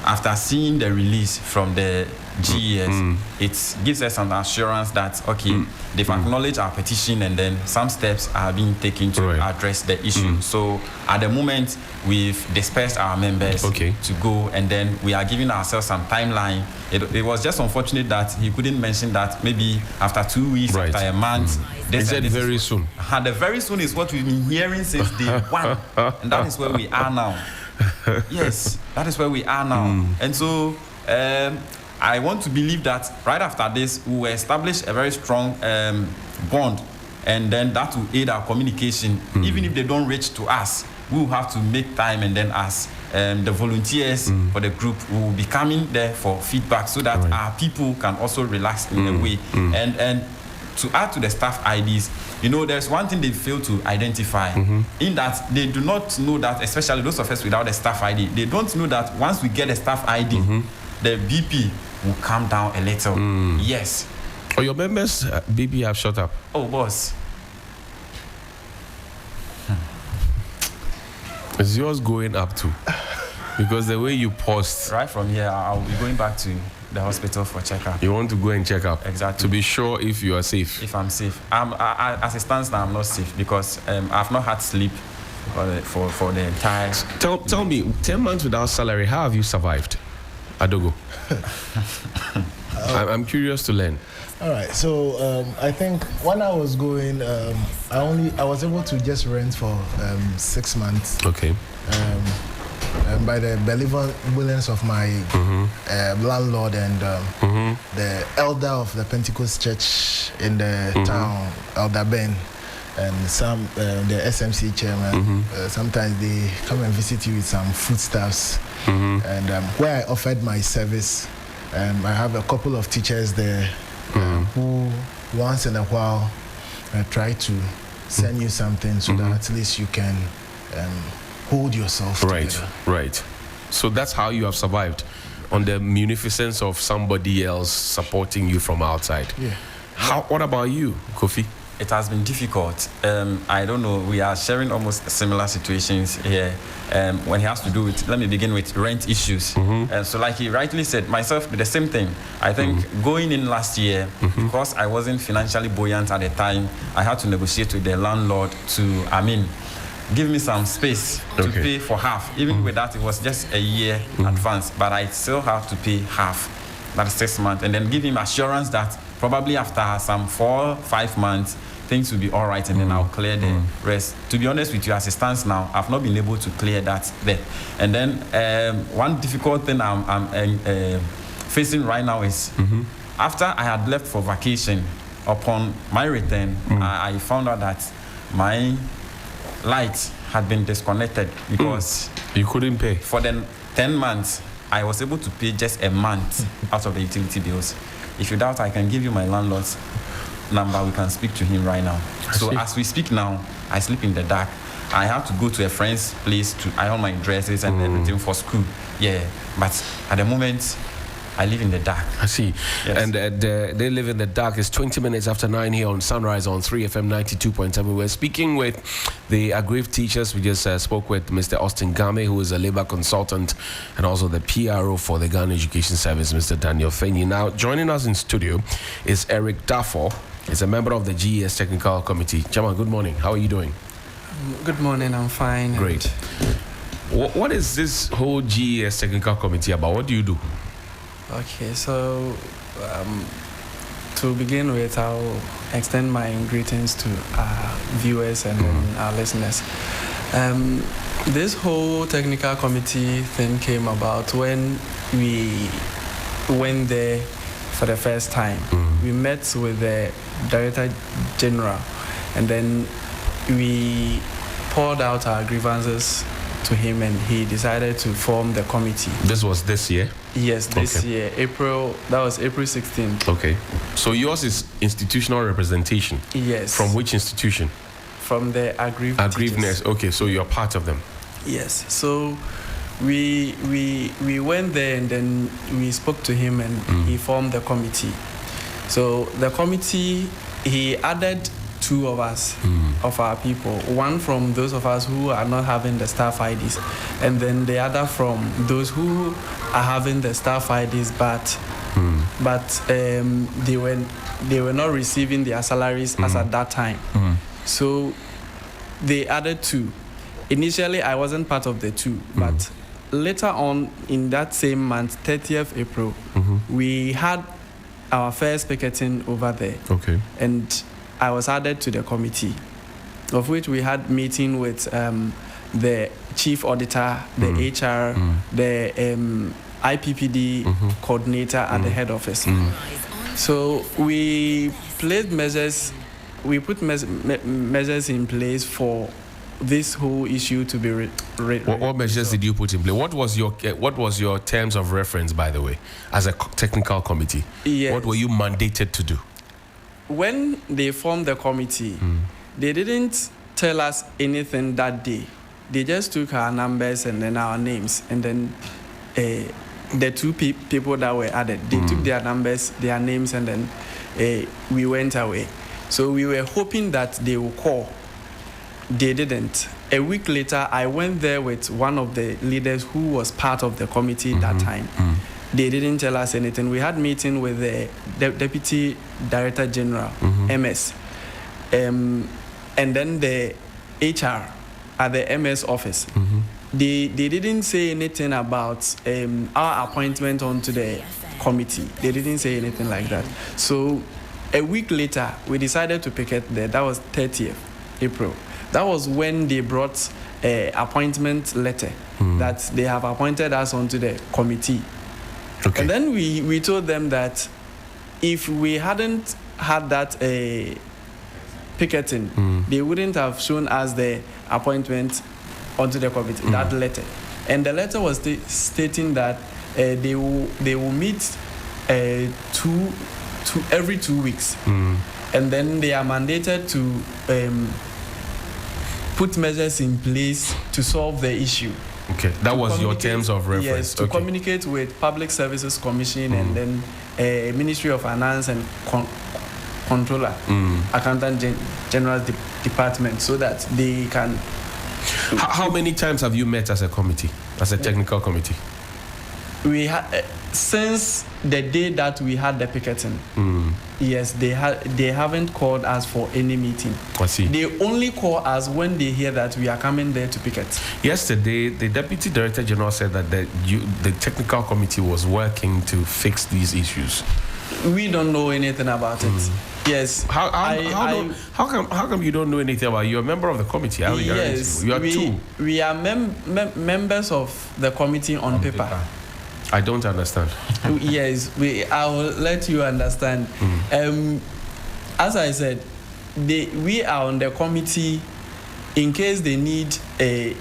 After seeing the release from the GES, it gives us an assurance that, they've acknowledged our petition, and then some steps are being taken to address the issue. So at the moment, we've dispersed our members to go, and then we are giving ourselves some timeline. It was just unfortunate that he couldn't mention that maybe after 2 weeks, after a month. He said very soon. The very soon is what we've been hearing since day one, and that is where we are now. Yes, that is where we are now. And so I want to believe that right after this, we will establish a very strong bond, and then that will aid our communication. Even if they don't reach to us, we will have to make time, and then as the volunteers for the group will be coming there for feedback, so that our people can also relax in a way. And to add to the staff IDs, there's one thing they fail to identify, in that they do not know that, especially those of us without a staff ID, they don't know that once we get a staff ID, the BP will come down a little. Yes. Oh, your members' BP have shot up? Oh, boss. Is yours going up too? Because the way you paused. Right from here, I'll be going back to the hospital for checkup. You want to go and check up? Exactly. To be sure if you are safe. If I'm safe. As it stands now, I'm not safe, because I've not had sleep for the entire... Tell me, 10 months without salary, how have you survived? Adogo. I'm curious to learn. All right, so I think when I was going, I was able to just rent for 6 months. Okay. By the benevolence of my landlord and the elder of the Pentecost Church in the town, Elder Ben, and some the SMC chairman. Sometimes they come and visit you with some foodstuffs, and where I offered my service, I have a couple of teachers there who once in a while try to send you something so that at least you can hold yourself together. Right. So that's how you have survived, on the munificence of somebody else supporting you from outside. Yeah. What about you, Kofi? It has been difficult. I don't know, we are sharing almost similar situations here when it has to do with, let me begin with rent issues. So like he rightly said, myself, the same thing. I think going in last year, because I wasn't financially buoyant at the time, I had to negotiate with the landlord to, give me some space to pay for half. Even with that, it was just a year advance, but I still have to pay half, that is 6 months, and then give him assurance that probably after some 4-5 months, things will be all right, and then I'll clear the rest. To be honest with you, as it stands now, I've not been able to clear that there. And then one difficult thing I'm facing right now is after I had left for vacation, upon my return, I found out that my light had been disconnected because you couldn't pay. For the 10 months, I was able to pay just a month out of the utility bills. If you doubt, I can give you my landlord's number. We can speak to him right now. So as we speak now, I sleep in the dark. I have to go to a friend's place to iron my dresses and everything for school. Yeah, but at the moment, I live in the dark. I see. Yes. And they live in the dark. It's 20 minutes after 9 here on Sunrise on 3FM 92.7. We're speaking with the aggrieved teachers. We just spoke with Mr. Austin Game, who is a labor consultant and also the PRO for the Ghana Education Service, Mr. Daniel Fenyi. Now, joining us in studio is Eric Dafoe. He's a member of the GES Technical Committee. Chama, good morning. How are you doing? Good morning. I'm fine. Great. What is this whole GES Technical Committee about? What do you do? Okay, so to begin with, I'll extend my greetings to our viewers and our listeners. This whole technical committee thing came about when we went there for the first time. We met with the Director General, and then we poured out our grievances to him, and he decided to form the committee. This was this year? Yes, this year, April. That was April 16th. Okay. So yours is institutional representation? Yes. From which institution? From the aggrieved teachers. Okay, so you're part of them? Yes. So we went there, and then we spoke to him, and he formed the committee. So the committee, he added 2 of us, of our people. One from those of us who are not having the staff IDs, and then the other from those who are having the staff IDs, but they were not receiving their salaries as at that time. So they added 2. Initially, I wasn't part of the 2, but later on in that same month, 30th April, we had our first picketing over there. Okay. And I was added to the committee, of which we had meeting with the chief auditor, the HR, the IPPD coordinator at the head office. So we placed measures, we put measures in place for this whole issue to be what measures did you put in place? What was your terms of reference, by the way, as a technical committee? Yes. What were you mandated to do? When they formed the committee, they didn't tell us anything that day. They just took our numbers and then our names, and then the 2 people that were added, they took their numbers, their names, and then we went away. So we were hoping that they would call. They didn't. A week later, I went there with one of the leaders who was part of the committee that time. They didn't tell us anything. We had meeting with the Deputy Director General, MS, and then the HR at the MS office. They didn't say anything about our appointment onto the committee. They didn't say anything like that. So a week later, we decided to picket there. That was 30th April. That was when they brought an appointment letter that they have appointed us onto the committee. Okay. And then we told them that if we hadn't had that picketing, they wouldn't have shown us the appointment onto the committee, that letter. And the letter was stating that they will meet every 2 weeks. And then they are mandated to put measures in place to solve the issue. Okay, that was your terms of reference. Yes, to communicate with Public Services Commission and then Ministry of Finance and Controller, Accountant General's Department, so that they can. How many times have you met as a committee, as a technical committee? We had since the day that we had the picketing. Yes, they haven't called us for any meeting. I see. They only call us when they hear that we are coming there to picket. Yesterday, the Deputy Director General said that the technical committee was working to fix these issues. We don't know anything about it. Yes. How come you don't know anything about it? You're a member of the committee. Yes. You are 2. We are members of the committee on paper. I don't understand. Yes, I will let you understand. As I said, we are on the committee in case they need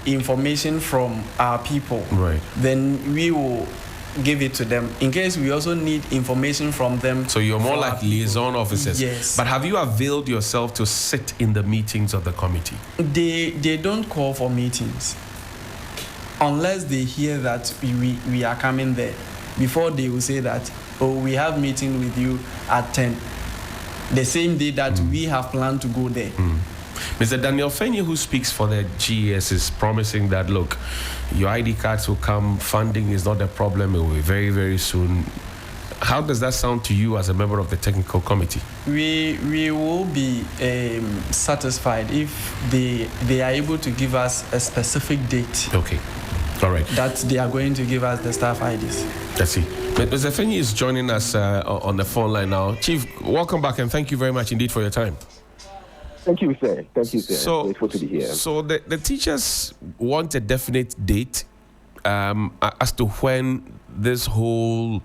information from our people. Right. Then we will give it to them. In case we also need information from them. So you're more like liaison officers. Yes. But have you availed yourself to sit in the meetings of the committee? They don't call for meetings unless they hear that we are coming there. Before they will say that, we have meeting with you at 10. The same day that we have planned to go there. Mr. Daniel Fenye, who speaks for the GES, is promising that, look, your ID cards will come, funding is not a problem, it will be very, very soon. How does that sound to you as a member of the technical committee? We will be satisfied if they are able to give us a specific date. Okay. All right. That they are going to give us the staff IDs. Let's see. Mr. Fenye is joining us on the phone line now. Chief, welcome back and thank you very much indeed for your time. Thank you, sir. Thank you, sir. So, grateful to be here. So the teachers want a definite date as to when this whole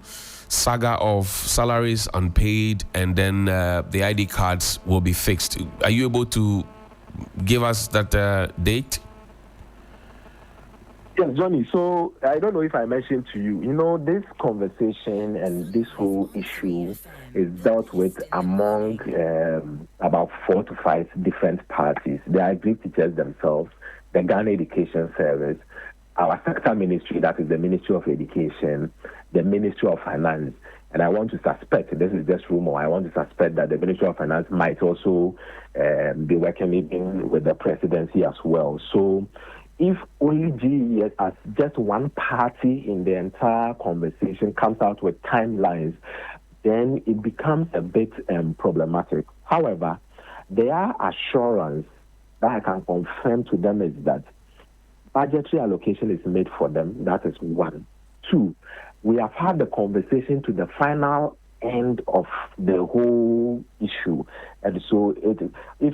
saga of salaries unpaid and then the ID cards will be fixed. Are you able to give us that date? Yes, Johnny. So I don't know if I mentioned to you, this conversation and this whole issue is dealt with among about 4 to 5 different parties. The Agric teachers themselves, the Ghana Education Service, our sector ministry, that is the Ministry of Education, the Ministry of Finance. And I want to suspect, this is just rumor, I want to suspect that the Ministry of Finance might also be working even with the presidency as well. So if only GES as just one party in the entire conversation comes out with timelines, then it becomes a bit problematic. However, their assurance that I can confirm to them is that budgetary allocation is made for them. That is one. 2, we have had the conversation to the final end of the whole issue. And so if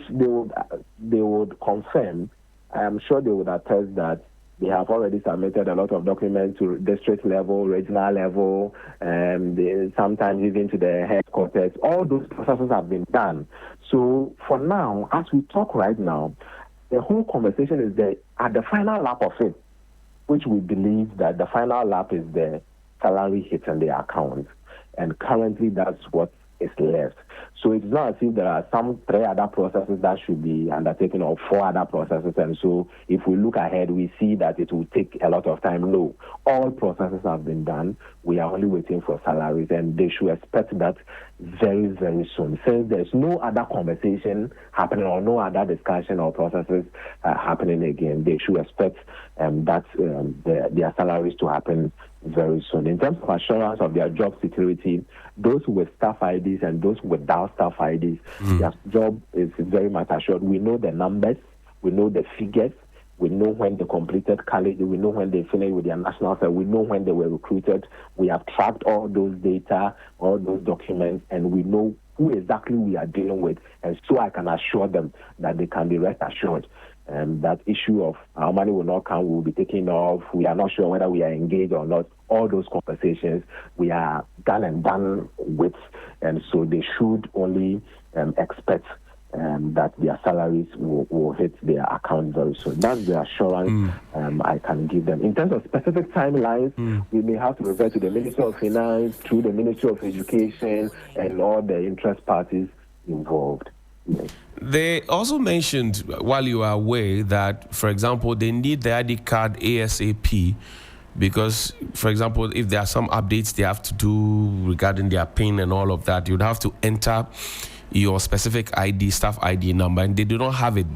they would confirm, I am sure they would attest that they have already submitted a lot of documents to district level, regional level, and sometimes even to the headquarters. All those processes have been done. So for now, as we talk right now, the whole conversation is there at the final lap of it, which we believe that the final lap is the salary hit in the account. And currently that's what is left. So it's not as if there are some 3 other processes that should be undertaken or 4 other processes. And so if we look ahead, we see that it will take a lot of time. No, all processes have been done. We are only waiting for salaries, and they should expect that very, very soon. Since there's no other conversation happening or no other discussion or processes happening again, they should expect that their salaries to happen very soon. In terms of assurance of their job security, those with staff IDs and those without staff IDs, their job is very much assured. We know the numbers, we know the figures, we know when they completed college, we know when they finished with their national service, we know when they were recruited. We have tracked all those data, all those documents, and we know who exactly we are dealing with. And so I can assure them that they can be rest assured. That issue of our money will not come, we will be taken off, we are not sure whether we are engaged or not, all those conversations we are done with, and so they should only expect that their salaries will hit their account very soon. That's the assurance I can give them. In terms of specific timelines, we may have to refer to the Ministry of Finance, through the Ministry of Education, and all the interest parties involved. Yes. They also mentioned, while you are away, that, for example, they need the ID card ASAP because, for example, if there are some updates they have to do regarding their PIN and all of that, you'd have to enter your specific ID, staff ID number, and they do not have it.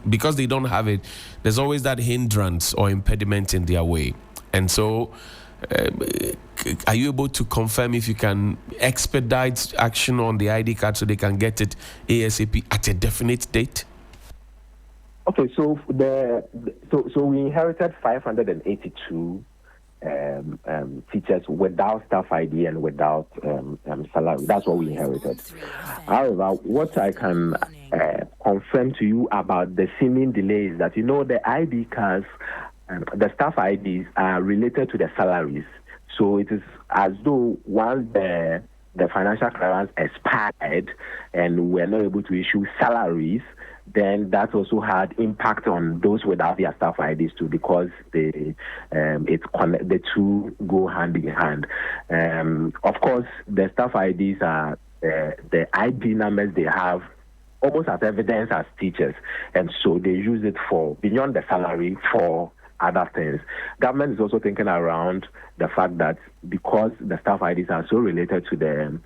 Because they don't have it, there's always that hindrance or impediment in their way. And so are you able to confirm if you can expedite action on the ID card so they can get it ASAP at a definite date? Okay, so so we inherited 582 teachers without staff ID and without salary. That's what we inherited. However, what I can confirm to you about the seeming delay is that, the ID cards, the staff IDs are related to the salaries. So it is as though once the financial clearance expired and we're not able to issue salaries, then that also had impact on those without their staff IDs too, because the two go hand in hand. Of course, the staff IDs are the ID numbers they have almost as evidence as teachers, and so they use it for beyond the salary for other things. Government is also thinking around the fact that because the staff IDs are so related to the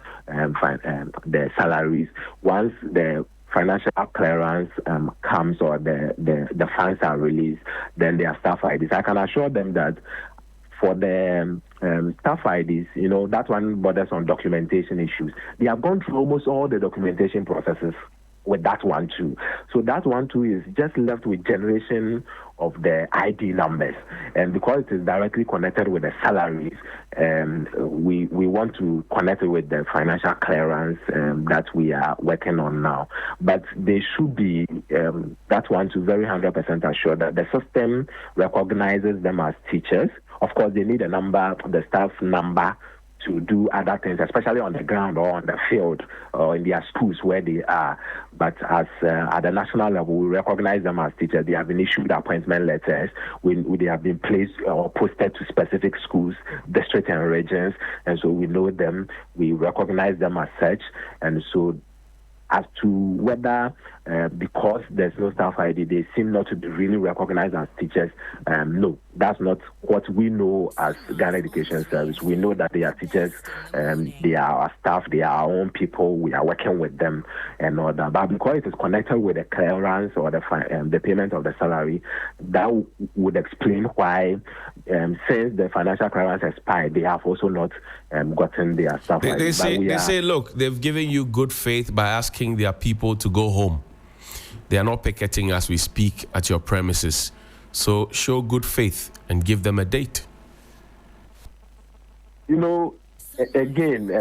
salaries, once the financial clearance comes or the funds are released, then their staff IDs. I can assure them that for the staff IDs, that one borders on documentation issues. They have gone through almost all the documentation processes with that one too. So that one too is just left with generation of the ID numbers. And because it is directly connected with the salaries, we want to connect it with the financial clearance that we are working on now. But they should be, that one to very 100% assured that the system recognizes them as teachers. Of course, they need a number, the staff number, to do other things, especially on the ground or on the field or in their schools where they are. But as at the national level, we recognize them as teachers. They have been issued appointment letters. They have been placed or posted to specific schools, districts and regions, and so we know them. We recognize them as such, and so as to whether because there's no staff ID, they seem not to be really recognized as teachers. No, that's not what we know as Ghana Education Service. We know that they are teachers, they are our staff, they are our own people, we are working with them and all that. But because it is connected with the clearance or the payment of the salary, that would explain why, since the financial clearance expired, they have also not gotten their staff ID. They say, look, they've given you good faith by asking their people to go home. They are not picketing as we speak at your premises. So show good faith and give them a date. You know, again,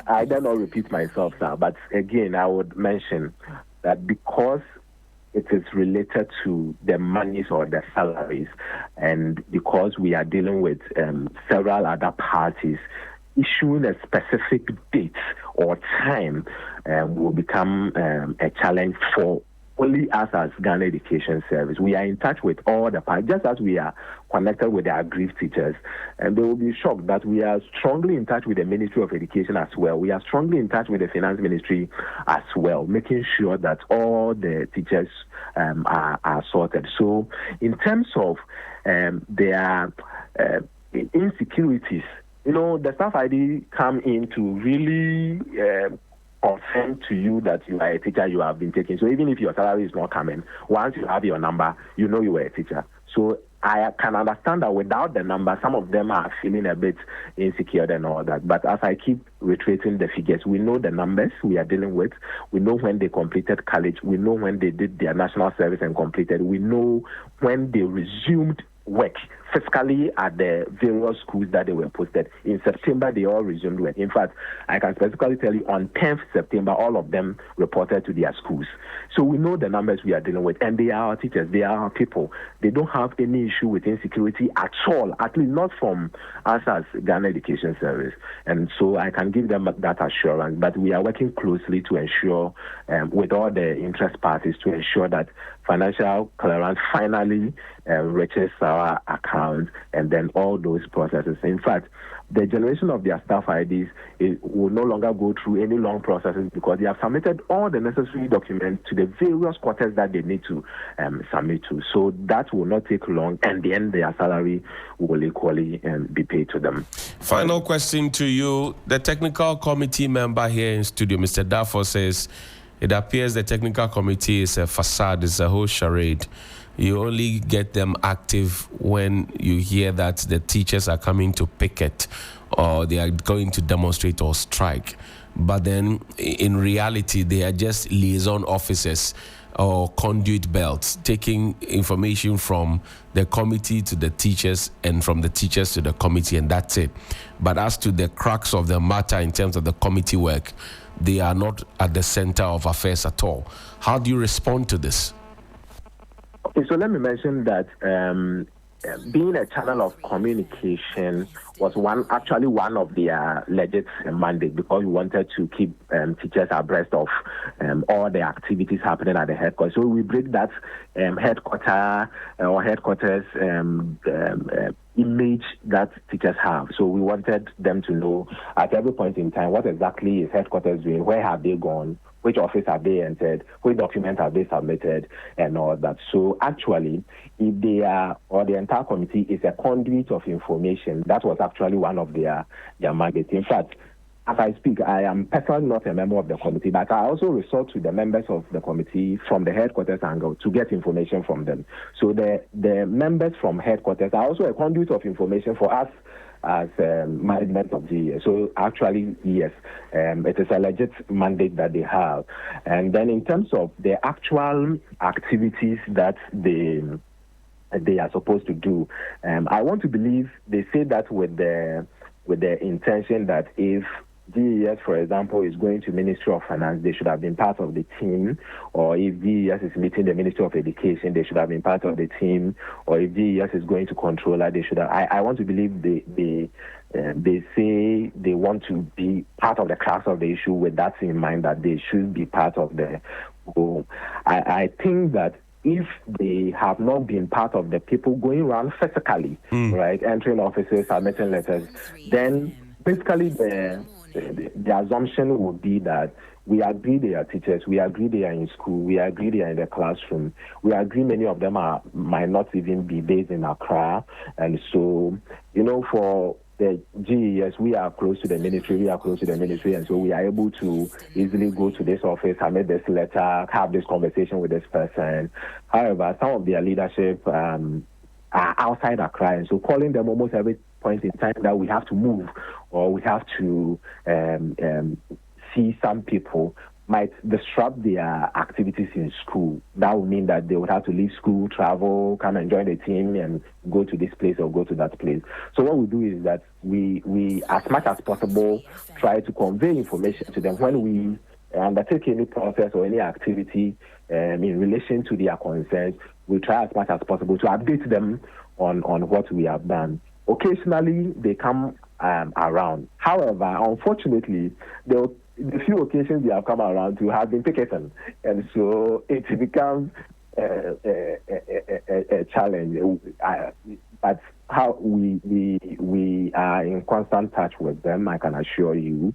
I dare not repeat myself now, but again, I would mention that because it is related to the monies or the salaries, and because we are dealing with several other parties, issuing a specific date or time will become a challenge for only us as Ghana Education Service. We are in touch with all the parties, just as we are connected with the aggrieved teachers, and they will be shocked that we are strongly in touch with the Ministry of Education as well. We are strongly in touch with the Finance Ministry as well, making sure that all the teachers are sorted. So in terms of their insecurities, you know, the staff ID come in to really confirm to you that you are a teacher, you have been taken. So even if your salary is not coming, once you have your number, you know you were a teacher. So I can understand that without the number, some of them are feeling a bit insecure and all that. But as I keep reiterating the figures, we know the numbers we are dealing with. We know when they completed college. We know when they did their national service and completed. We know when they resumed work physically at the various schools that they were posted. In September, they all resumed work. In fact, I can specifically tell you on 10th September, all of them reported to their schools. So we know the numbers we are dealing with, and they are our teachers, they are our people. They don't have any issue with insecurity at all, at least not from us as Ghana Education Service. And so I can give them that assurance, but we are working closely to ensure, with all the interest parties, to ensure that financial clearance finally reaches our account, and then all those processes. In fact, the generation of their staff IDs will no longer go through any long processes because they have submitted all the necessary documents to the various quarters that they need to submit to. So that will not take long, and then their salary will equally be paid to them. Final question to you. The technical committee member here in studio, Mr. Darfur, says it appears the technical committee is a facade, it's a whole charade. You only get them active when you hear that the teachers are coming to picket or they are going to demonstrate or strike. But then in reality, they are just liaison officers or conduit belts, taking information from the committee to the teachers and from the teachers to the committee, and that's it. But as to the crux of the matter in terms of the committee work, they are not at the center of affairs at all. How do you respond to this? Okay, so let me mention that being a channel of communication was one of their legit mandate, because we wanted to keep teachers abreast of all the activities happening at the headquarters. So we break that headquarters image that teachers have. So we wanted them to know at every point in time what exactly is headquarters doing, where have they gone, which office have they entered, which documents have they submitted, and all that. So actually, if they are, or the entire committee is a conduit of information, that was actually one of their mandates. In fact, as I speak, I am personally not a member of the committee, but I also resort to the members of the committee from the headquarters angle to get information from them. So the members from headquarters are also a conduit of information for us as management of GES. So actually, yes, it is a legit mandate that they have. And then in terms of the actual activities that they they are supposed to do. I want to believe they say that with the intention that if GES, for example, is going to Ministry of Finance, they should have been part of the team. Or if GES is meeting the Ministry of Education, they should have been part of the team. Or if GES is going to Controller, they should have. I want to believe they say they want to be part of the crux of the issue with that in mind, that they should be part of the whole. I think that if they have not been part of the people going around physically, right, entering offices, submitting letters, then basically the assumption would be that we agree they are teachers, we agree they are in school, we agree they are in the classroom, we agree many of them might not even be based in Accra. And so, for the GES, we are close to the ministry, and so we are able to easily go to this office, submit this letter, have this conversation with this person. However, some of their leadership are outside Accra, and so calling them almost every point in time that we have to move or we have to see some people might disrupt their activities in school. That would mean that they would have to leave school, travel, come and join the team and go to this place or go to that place. So what we do is that we as much as possible, try to convey information to them when we undertake any process or any activity in relation to their concerns. We try as much as possible to update them on what we have done. Occasionally, they come around. However, unfortunately, the few occasions they have come around to have been picketed, and so it becomes a challenge. But how we are in constant touch with them, I can assure you.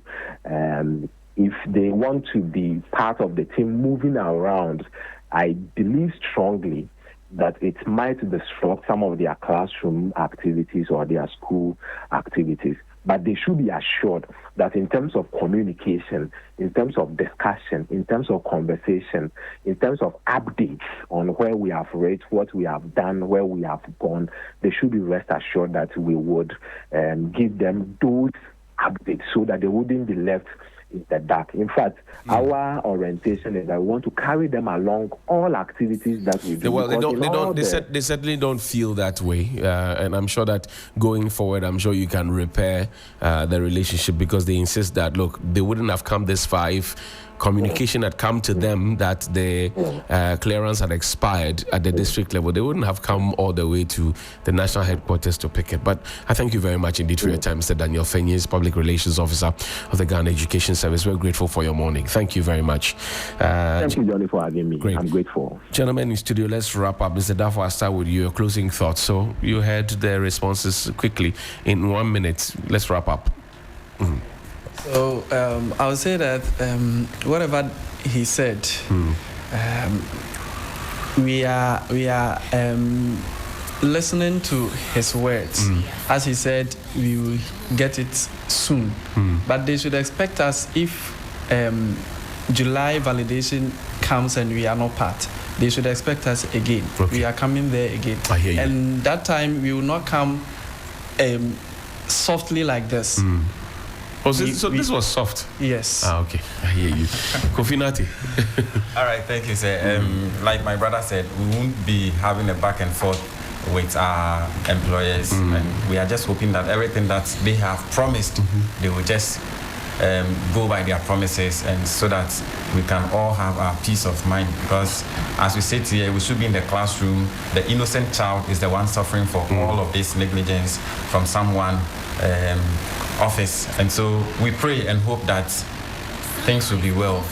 If they want to be part of the team moving around, I believe strongly that it might disrupt some of their classroom activities or their school activities. But they should be assured that in terms of communication, in terms of discussion, in terms of conversation, in terms of updates on where we have reached, what we have done, where we have gone, they should be rest assured that we would give them those updates so that they wouldn't be left in the dark. In fact, our orientation is that we want to carry them along all activities that we do. Well, they certainly don't feel that way, and I'm sure that going forward, I'm sure you can repair the relationship, because they insist that, look, they wouldn't have come this far if communication had come to them that the clearance had expired at the district level. They wouldn't have come all the way to the national headquarters to pick it. But I thank you very much indeed for your time, Mr. Daniel Fenyes, Public Relations Officer of the Ghana Education Service. We're grateful for your morning. Thank you very much. Thank you, Johnny, for having me. Great. I'm grateful. Gentlemen in studio, let's wrap up. Mr. Dafo, I'll start with your closing thoughts. So you heard the responses quickly in 1 minute. Let's wrap up. Mm-hmm. So I would say that whatever he said, we are listening to his words. As he said, we will get it soon. But they should expect us if July validation comes and we are not part. They should expect us again. Okay. We are coming there again. I hear you. And that time we will not come softly like this. Oh, so this was soft? Yes. Okay. I hear you. Kofi Nati. All right, thank you, sir. Like my brother said, we won't be having a back and forth with our employers. And we are just hoping that everything that they have promised, they will just go by their promises, and so that we can all have our peace of mind. Because as we sit here, we should be in the classroom. The innocent child is the one suffering for all of this negligence from someone office, and so we pray and hope that things will be well.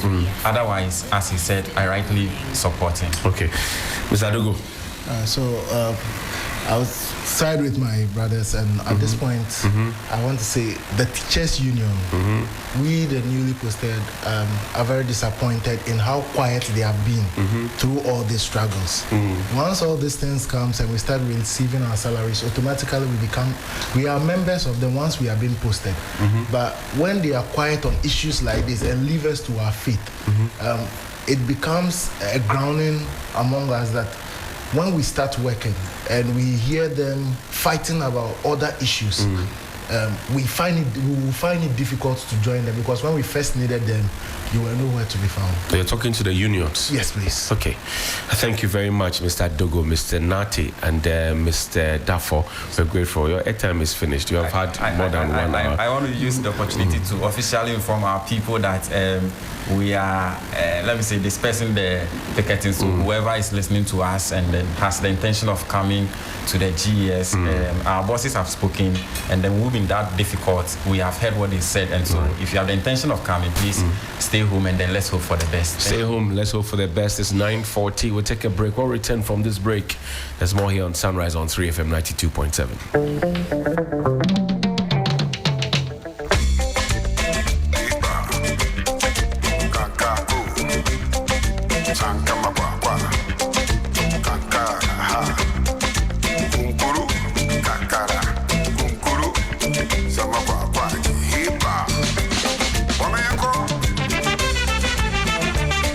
Otherwise, as he said, I rightly support him. Okay, Mr. Adogo. I'll side with my brothers, and at this point, I want to say the teachers' union, we, the newly posted, are very disappointed in how quiet they have been through all these struggles. Once all these things comes and we start receiving our salaries, automatically we are members of them once we are being posted. But when they are quiet on issues like this and leave us to our feet, it becomes a grounding among us that when we start working and we hear them fighting about other issues, we will find it difficult to join them, because when we first needed them, you were nowhere to be found. So you're talking to the unions? Yes, please. Okay. Thank you very much, Mr. Dogo, Mr. Nati, and Mr. Dafo. We're grateful. Your airtime is finished. You have had more than 1 hour. I want to use the opportunity to officially inform our people that we are, let me say, dispersing the picketing. So whoever is listening to us and has the intention of coming to the GES, our bosses have spoken, and then we've been that difficult. We have heard what they said, and so if you have the intention of coming, please stay home, and then let's hope for the best. Stay home, let's hope for the best. It's 9:40. We'll take a break. We'll return from this break. There's more here on Sunrise on 3FM 92.7.